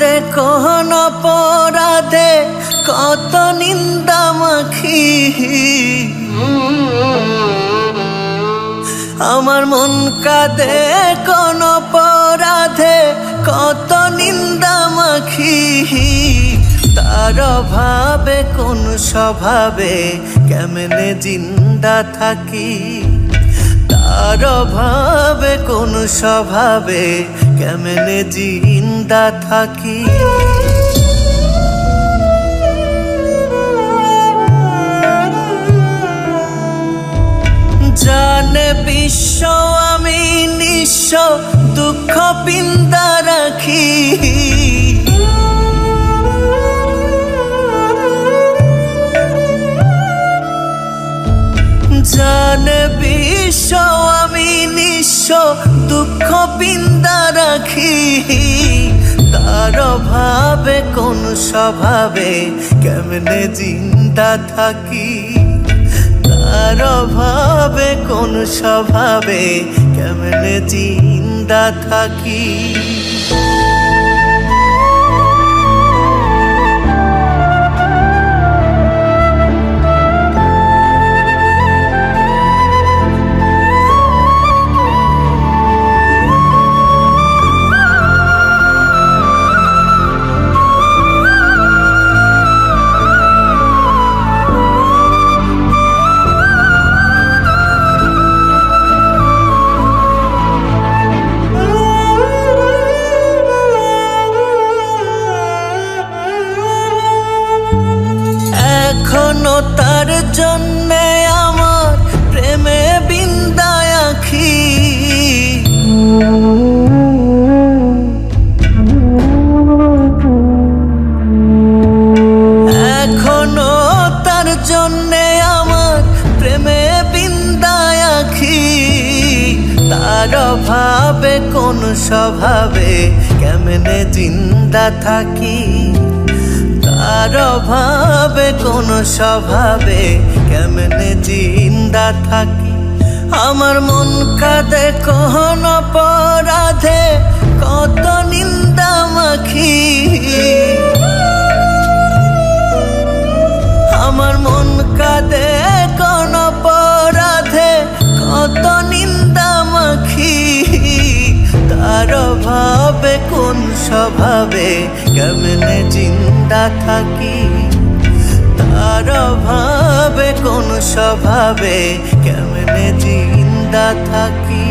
কাঁদে কোন অপরাধে কত নিন্দা মাখি। আমার মন কাঁদে কোন অপরাধে কত নিন্দা মাখি। তার অভাবে কোন স্বভাবে কেমনে জিন্দা থাকি। তার অভাবে কোন স্বভাবে কেমনে জিন্দা থাকি। জানে বিশ্ব আমি নিঃস্ব দুঃখ পিন্দা রাখি। জানে বিশ্ব আমি নিঃস্ব দুঃখ পিন্দা রাখি। তার অভাবে কোন স্বভাবে কেমনে জিন্দা থাকি। তার অভাবে কোন স্বভাবে কেমনে জিন্দা থাকি। এখনো তার জন্যে আমার প্রেমে বিন্দায় আঁখি। এখনো তার জন্যে আমার প্রেমে বিন্দায় আঁখি। তার অভাবে কোন স্বভাবে কেমনে জিন্দা থাকি। তার অভাবে কোন স্বভাবে কেমনে জিন্দা থাকি। আমার মন কাঁদে কোন অপরাধে কত নিন্দা মাখি। আমার মন কাঁদে কোন অপরাধে কত নিন্দা মাখি। তার অভাবে কোন স্বভাবে কেমনে জিন্দা থাকি। তার অভাবে কোন স্বভাবে কেমনে জিন্দা থাকি।